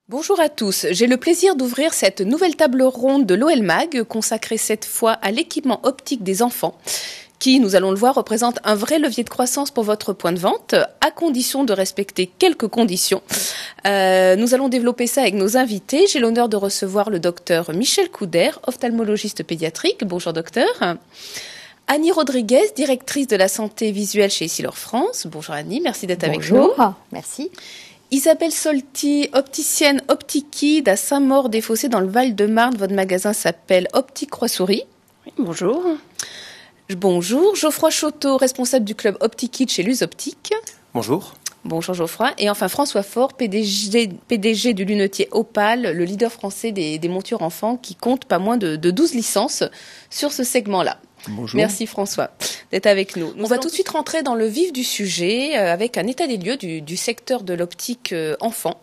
Bonjour à tous, j'ai le plaisir d'ouvrir cette nouvelle table ronde de l'OL Mag consacrée cette fois à l'équipement optique des enfants qui, nous allons le voir, représente un vrai levier de croissance pour votre point de vente à condition de respecter quelques conditions. Nous allons développer ça avec nos invités. J'ai l'honneur de recevoir le docteur Michel Couder, ophtalmologiste pédiatrique. Bonjour docteur. Annie Rodriguez, directrice de la santé visuelle chez Essilor France. Bonjour Annie, merci d'être avec nous. Bonjour, merci. Isabelle Solti, opticienne Optikid à Saint-Maur-des-Fossés dans le Val-de-Marne. Votre magasin s'appelle Optique Croix-Souris. Oui, bonjour. Bonjour. Geoffroy Choteau, responsable du club Optikid chez Luz-Optique. Bonjour. Bonjour Geoffroy. Et enfin François Faure, PDG du lunetier Opal, le leader français des montures enfants qui compte pas moins de 12 licences sur ce segment-là. Bonjour. Merci François d'être avec nous. On va tout de suite rentrer dans le vif du sujet avec un état des lieux du secteur de l'optique enfant.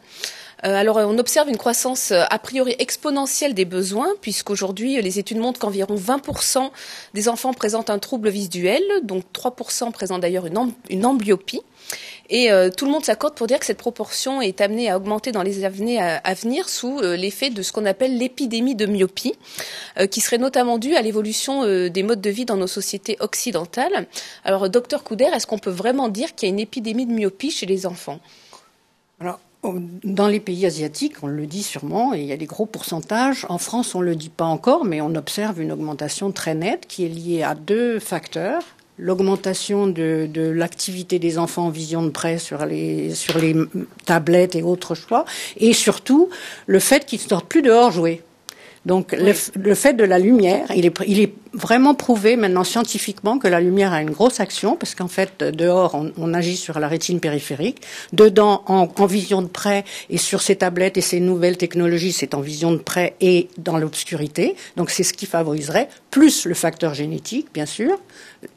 Alors, on observe une croissance a priori exponentielle des besoins, puisqu'aujourd'hui, les études montrent qu'environ 20% des enfants présentent un trouble visuel, donc 3% présentent d'ailleurs une amblyopie. Et tout le monde s'accorde pour dire que cette proportion est amenée à augmenter dans les années à venir sous l'effet de ce qu'on appelle l'épidémie de myopie, qui serait notamment due à l'évolution des modes de vie dans nos sociétés occidentales. Alors, docteur Couder, est-ce qu'on peut vraiment dire qu'il y a une épidémie de myopie chez les enfants ? Alors, dans les pays asiatiques, on le dit sûrement, et il y a des gros pourcentages. En France, on ne le dit pas encore, mais on observe une augmentation très nette qui est liée à deux facteurs. L'augmentation de l'activité des enfants en vision de près sur les tablettes et autres choix, et surtout le fait qu'ils ne sortent plus dehors jouer. Donc oui. le fait de la lumière, il est vraiment prouvé maintenant scientifiquement que la lumière a une grosse action, parce qu'en fait dehors on agit sur la rétine périphérique, dedans en vision de près et sur ces tablettes et ces nouvelles technologies c'est en vision de près et dans l'obscurité, donc c'est ce qui favoriserait, plus le facteur génétique bien sûr,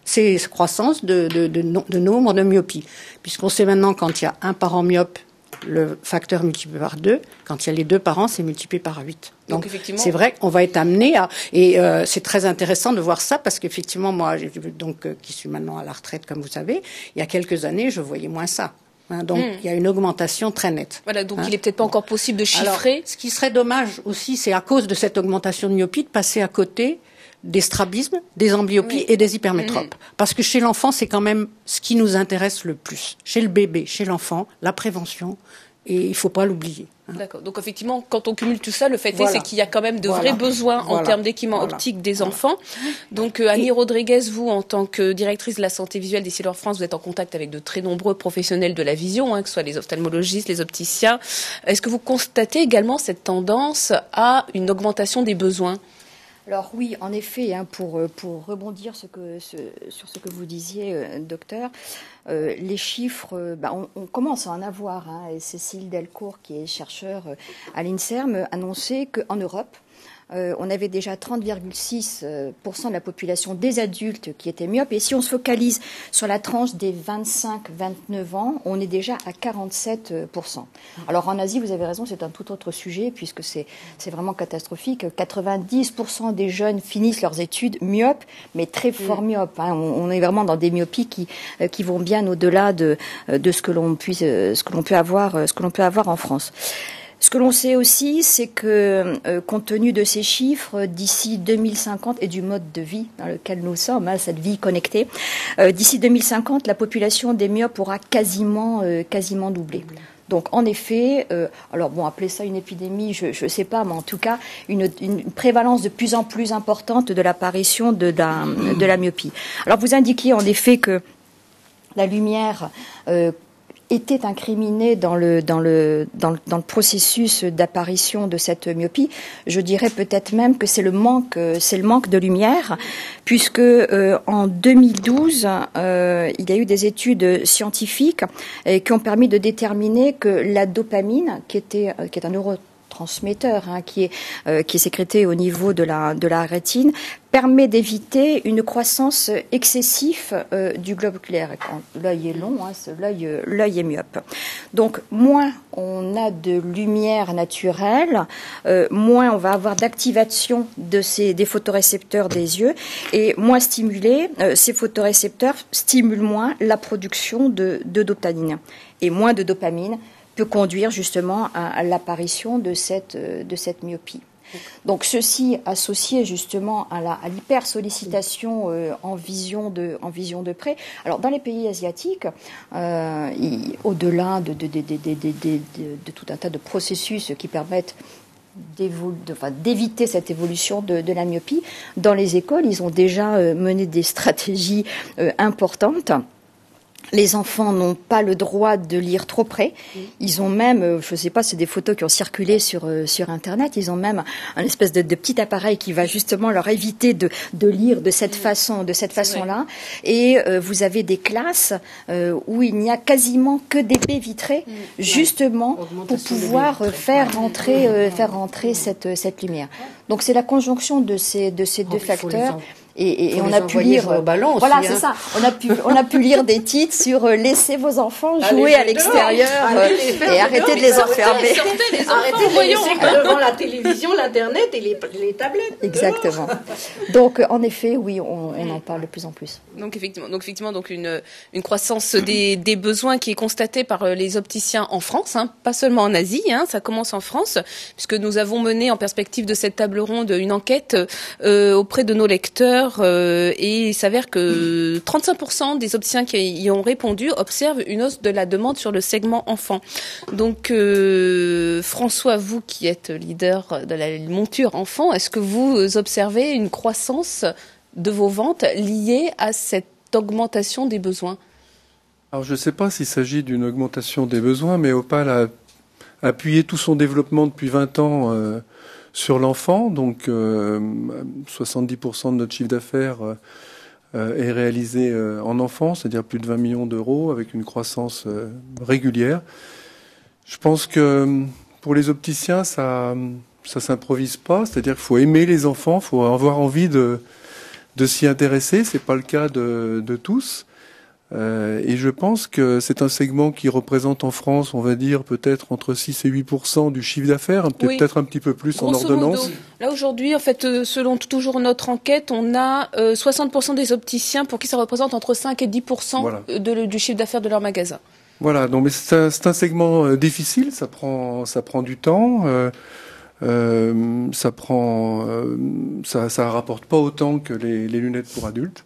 ces croissances de nombre de myopies, puisqu'on sait maintenant quand il y a un parent myope, le facteur multiplié par 2, quand il y a les deux parents, c'est multiplié par 8. Donc effectivement, c'est vrai qu'on va être amené à... Et c'est très intéressant de voir ça, parce qu'effectivement, moi, qui suis maintenant à la retraite, comme vous savez, il y a quelques années, je voyais moins ça. Donc, il y a une augmentation très nette. Voilà, donc il n'est peut-être pas encore possible de chiffrer. Alors, ce qui serait dommage aussi, c'est à cause de cette augmentation de myopie, de passer à côté des strabismes, des amblyopies et des hypermétropes. Parce que chez l'enfant, c'est quand même ce qui nous intéresse le plus. Chez le bébé, chez l'enfant, la prévention, et il ne faut pas l'oublier. D'accord. Donc effectivement, quand on cumule tout ça, le fait est, c'est qu'il y a quand même de vrais besoins en termes d'équipement optique des enfants. Donc Annie Rodriguez, vous, en tant que directrice de la santé visuelle d'Essilor France, vous êtes en contact avec de très nombreux professionnels de la vision, que ce soit les ophtalmologistes, les opticiens. Est-ce que vous constatez également cette tendance à une augmentation des besoins ? Alors oui, en effet, pour rebondir sur ce que vous disiez, docteur, les chiffres, on commence à en avoir. Et Cécile Delcourt, qui est chercheur à l'INSERM, annonçait qu'en Europe, on avait déjà 30,6% de la population des adultes qui étaient myopes. Et si on se focalise sur la tranche des 25-29 ans, on est déjà à 47%. Alors en Asie, vous avez raison, c'est un tout autre sujet puisque c'est vraiment catastrophique. 90% des jeunes finissent leurs études myopes, mais très fort myopes. On est vraiment dans des myopies qui vont bien au-delà de ce que l'on peut avoir en France. Ce que l'on sait aussi, c'est que, compte tenu de ces chiffres, d'ici 2050 et du mode de vie dans lequel nous sommes, cette vie connectée, d'ici 2050, la population des myopes aura quasiment doublé. Donc, en effet, appelez ça une épidémie, je sais pas, mais en tout cas, une prévalence de plus en plus importante de l'apparition de la myopie. Alors, vous indiquiez en effet que la lumière était incriminé dans le processus d'apparition de cette myopie. Je dirais peut-être même que c'est le manque de lumière, puisque en 2012, il y a eu des études scientifiques qui ont permis de déterminer que la dopamine, qui est un neurotransmetteur, qui est sécrété au niveau de la rétine, permet d'éviter une croissance excessive du globe oculaire. Quand l'œil est long, l'œil est myope. Donc, moins on a de lumière naturelle, moins on va avoir d'activation des photorécepteurs des yeux, et moins stimulés, ces photorécepteurs stimulent moins la production de dopamine. Et moins de dopamine peut conduire justement à l'apparition de cette myopie. Donc ceci associé justement à l'hypersollicitation en vision de près. Alors dans les pays asiatiques, au-delà de tout un tas de processus qui permettent d'éviter cette évolution de la myopie, dans les écoles, ils ont déjà mené des stratégies importantes. Les enfants n'ont pas le droit de lire trop près. Ils ont même, je ne sais pas, c'est des photos qui ont circulé sur Internet, ils ont même un espèce de petit appareil qui va justement leur éviter de lire de cette façon-là. Et vous avez des classes où il n'y a quasiment que des baies vitrées, justement pour pouvoir faire rentrer cette lumière. Donc c'est la conjonction de ces deux facteurs. Et on a pu lire voilà, c'est ça. On a pu lire des titres sur laissez vos enfants jouer à l'extérieur et arrêtez de les enfermer. Arrêtez de les laisser devant la télévision, l'internet et les tablettes. Exactement. Donc en effet, oui, on en parle de plus en plus. Donc effectivement, une croissance des besoins qui est constatée par les opticiens en France, pas seulement en Asie, ça commence en France, puisque nous avons mené en perspective de cette table ronde une enquête auprès de nos lecteurs. Et il s'avère que 35% des opticiens qui y ont répondu observent une hausse de la demande sur le segment enfant. Donc François, vous qui êtes leader de la monture enfant, est-ce que vous observez une croissance de vos ventes liées à cette augmentation des besoins? Alors je ne sais pas s'il s'agit d'une augmentation des besoins, mais Opal a appuyé tout son développement depuis 20 ans sur l'enfant, donc 70% de notre chiffre d'affaires est réalisé en enfant, c'est-à-dire plus de 20 millions d'euros, avec une croissance régulière. Je pense que pour les opticiens, ça s'improvise pas, c'est-à-dire qu'il faut aimer les enfants, il faut avoir envie de s'y intéresser, c'est pas le cas de tous. Et je pense que c'est un segment qui représente en France, on va dire, peut-être entre 6 et 8% du chiffre d'affaires, peut-être un petit peu plus en ordonnance. Là, aujourd'hui, en fait, selon toujours notre enquête, on a 60% des opticiens pour qui ça représente entre 5 et 10% du chiffre d'affaires de leur magasin. Voilà, donc mais c'est un segment difficile, ça prend du temps. Ça rapporte pas autant que les lunettes pour adultes.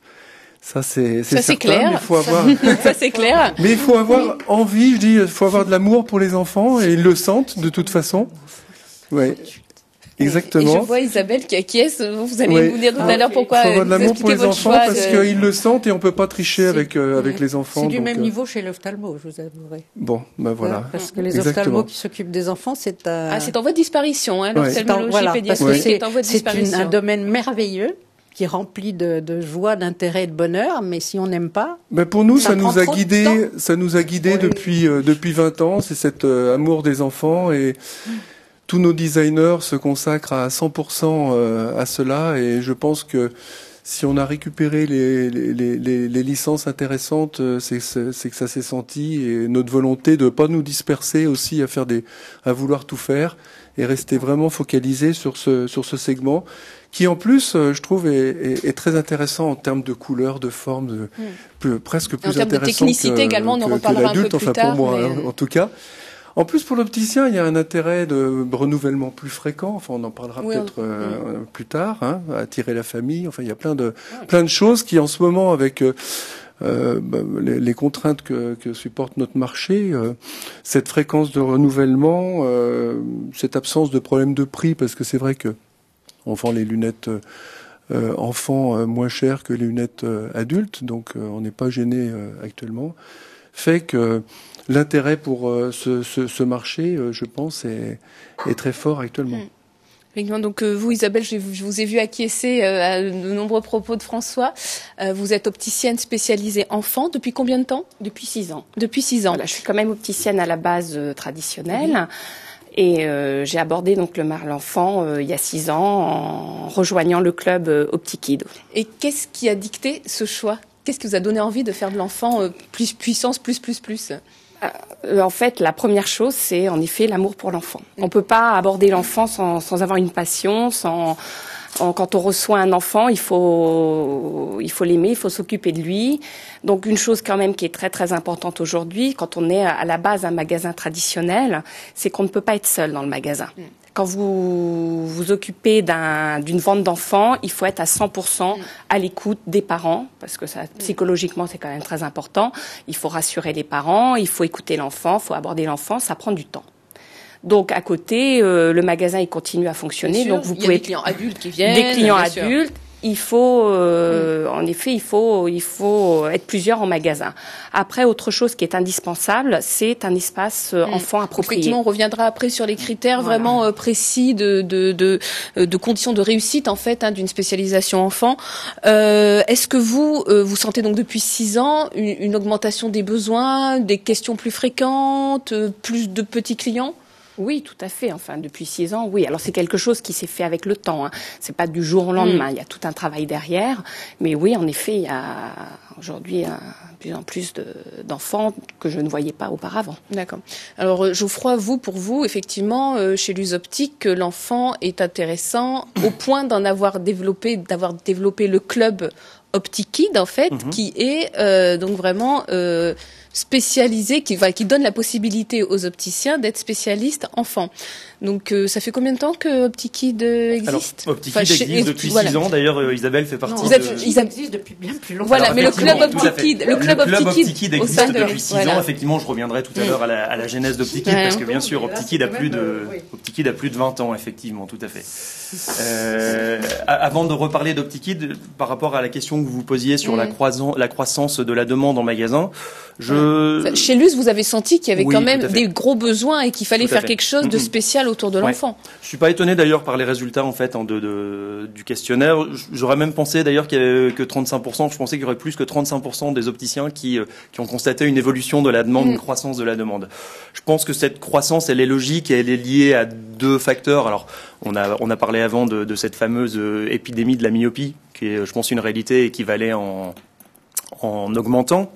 Ça c'est certain, clair. Mais il faut avoir ça c'est clair. Mais il faut avoir envie, je dis, il faut avoir de l'amour pour les enfants et ils le sentent de toute façon. Ouais. Exactement. Et je vois Isabelle qui acquiesce. Vous allez vous dire tout à l'heure pourquoi. Il faut avoir de l'amour pour les enfants parce qu'ils le sentent et on peut pas tricher avec les enfants. C'est du même niveau chez l'ophtalmo, je vous avouerai. Bon, ben voilà. Parce que les ophtalmos qui s'occupent des enfants, c'est c'est en voie de disparition, l'ophtalmologie pédiatrique est en voie de disparition. C'est un domaine merveilleux qui est rempli de joie, d'intérêt et de bonheur, mais si on n'aime pas... Ben pour nous, ça nous a guidés depuis 20 ans, c'est cet amour des enfants et tous nos designers se consacrent à 100% à cela et je pense que si on a récupéré les licences intéressantes, c'est que ça s'est senti et notre volonté de pas nous disperser aussi à vouloir tout faire et rester vraiment focalisé sur ce segment qui en plus, je trouve, est très intéressant en termes de couleur, de forme, presque plus intéressant en termes de technicité également, on en reparlera un peu plus tard. Pour moi, en tout cas. En plus, pour l'opticien, il y a un intérêt de renouvellement plus fréquent. Enfin, on en parlera peut-être plus tard. Attirer la famille. Enfin, il y a plein de choses qui, en ce moment, avec les contraintes que supporte notre marché, cette fréquence de renouvellement, cette absence de problème de prix, parce que c'est vrai que on vend les lunettes enfants moins chères que les lunettes adultes, donc on n'est pas gêné actuellement, fait que l'intérêt pour ce marché, je pense, est très fort actuellement. Donc vous, Isabelle, je vous ai vu acquiescer à de nombreux propos de François. Vous êtes opticienne spécialisée enfant depuis combien de temps? Depuis 6 ans. Depuis 6 ans. Voilà, je suis quand même opticienne à la base traditionnelle. Et j'ai abordé donc le marché l'enfant il y a 6 ans en rejoignant le club Optikid. Et qu'est-ce qui a dicté ce choix? Qu'est-ce qui vous a donné envie de faire de l'enfant plus puissance, plus? En fait, la première chose, c'est en effet l'amour pour l'enfant. On peut pas aborder l'enfant sans avoir une passion, sans Quand on reçoit un enfant, il faut l'aimer, il faut s'occuper de lui. Donc une chose quand même qui est très très importante aujourd'hui, quand on est à la base un magasin traditionnel, c'est qu'on ne peut pas être seul dans le magasin. Quand vous vous occupez d'une vente d'enfants, il faut être à 100% à l'écoute des parents, parce que ça, psychologiquement, c'est quand même très important. Il faut rassurer les parents, il faut écouter l'enfant, il faut aborder l'enfant, ça prend du temps. Donc à côté, le magasin il continue à fonctionner. Donc vous pouvez des clients adultes qui viennent. Des clients adultes. Il faut, en effet, il faut être plusieurs en magasin. Après, autre chose qui est indispensable, c'est un espace enfant approprié. Effectivement, on reviendra après sur les critères vraiment précis de conditions de réussite en fait d'une spécialisation enfant. Est-ce que vous sentez donc depuis 6 ans une augmentation des besoins, des questions plus fréquentes, plus de petits clients? Oui, tout à fait. Enfin, depuis 6 ans, oui. Alors, c'est quelque chose qui s'est fait avec le temps. Hein. C'est pas du jour au lendemain. Il y a tout un travail derrière. Mais oui, en effet, il y a aujourd'hui de plus en plus d'enfants que je ne voyais pas auparavant. D'accord. Alors, Geoffroy, pour vous, effectivement, chez Luz Optique, l'enfant est intéressant au point d'avoir développé le club OptiKid, en fait, qui est donc vraiment spécialisé, qui donne la possibilité aux opticiens d'être spécialistes enfants. Donc, ça fait combien de temps que OptiKid existe? Alors, OptiKid existe depuis 6 ans. D'ailleurs, Isabelle fait partie Ils existent depuis bien plus longtemps. Voilà, mais le club OptiKid, le club OptiKid existe depuis 6 voilà. ans. Effectivement, je reviendrai tout à l'heure à la genèse d'OptiKid, parce que bien sûr, OptiKid a plus de 20 ans, effectivement, tout à fait. Avant de reparler d'OptiKid, par rapport à la question que vous posiez sur la croissance de la demande en magasin, chez Luz, vous avez senti qu'il y avait quand même des gros besoins et qu'il fallait faire quelque chose de spécial autour de l'enfant. Je suis pas étonné d'ailleurs par les résultats en fait du questionnaire. J'aurais même pensé d'ailleurs qu'il y avait que 35%. Je pensais qu'il y aurait plus que 35% des opticiens qui ont constaté une évolution de la demande, une croissance de la demande. Je pense que cette croissance, elle est logique et elle est liée à 2 facteurs. Alors, on a parlé avant de cette fameuse épidémie de la myopie, qui est, je pense, une réalité et qui va aller en augmentant.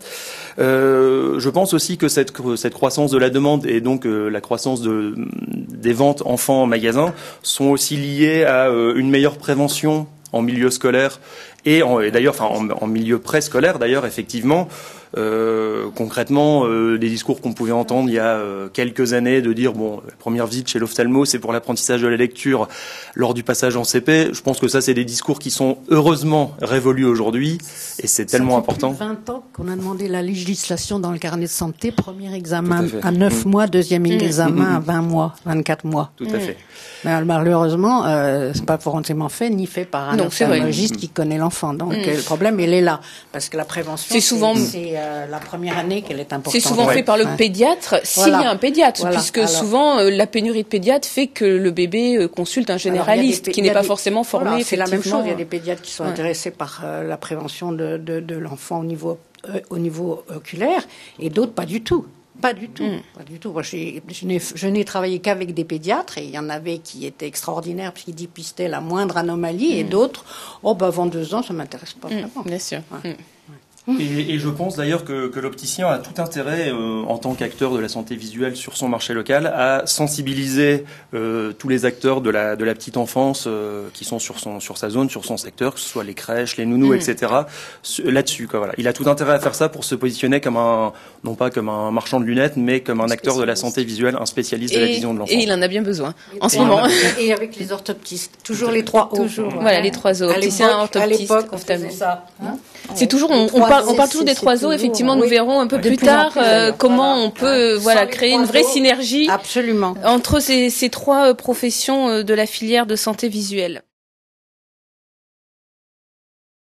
Je pense aussi que cette croissance de la demande et donc la croissance des ventes enfants en magasin sont aussi liées à une meilleure prévention en milieu scolaire et d'ailleurs, en milieu préscolaire d'ailleurs, effectivement. Concrètement, des discours qu'on pouvait entendre il y a quelques années de dire la première visite chez l'ophtalmo c'est pour l'apprentissage de la lecture lors du passage en CP. Je pense que ça c'est des discours qui sont heureusement révolus aujourd'hui et c'est tellement important. Ça fait plus de 20 ans qu'on a demandé la législation dans le carnet de santé, premier examen à 9 mois, deuxième examen à 20 mois, 24 mois. Tout à fait. Mais malheureusement, c'est pas forcément fait ni fait par un ophtalmologiste qui connaît l'enfant. Donc le problème il est là parce que la prévention c'est souvent la première année qu'elle est importante. C'est souvent fait par le pédiatre, s'il y a un pédiatre, puisque souvent la pénurie de pédiatres fait que le bébé consulte un généraliste qui n'est pas forcément formé. Voilà, c'est la même chose, il y a des pédiatres qui sont intéressés par la prévention de l'enfant au niveau oculaire et d'autres pas du tout. Pas du tout. Moi, je n'ai travaillé qu'avec des pédiatres et il y en avait qui étaient extraordinaires puisqu'ils dépistaient la moindre anomalie et d'autres, avant 2 ans, ça m'intéresse pas vraiment. Bien sûr. Et je pense d'ailleurs que l'opticien a tout intérêt, en tant qu'acteur de la santé visuelle sur son marché local, à sensibiliser tous les acteurs de la petite enfance qui sont sur sa zone, sur son secteur, que ce soit les crèches, les nounous, etc. Là-dessus, quoi. Voilà. Il a tout intérêt à faire ça pour se positionner non pas comme un marchand de lunettes, mais comme un acteur de la santé visuelle, un spécialiste de la vision de l'enfant. Et il en a bien besoin en ce moment. Et avec les orthoptistes, toujours les 3 O. Voilà, les 3 O. Opticien, orthoptiste, à l'époque, on faisait ça. C'est toujours, on parle toujours des 3 O. Effectivement, nous verrons un peu plus tard comment on peut créer une vraie synergie absolument entre ces 3 professions de la filière de santé visuelle.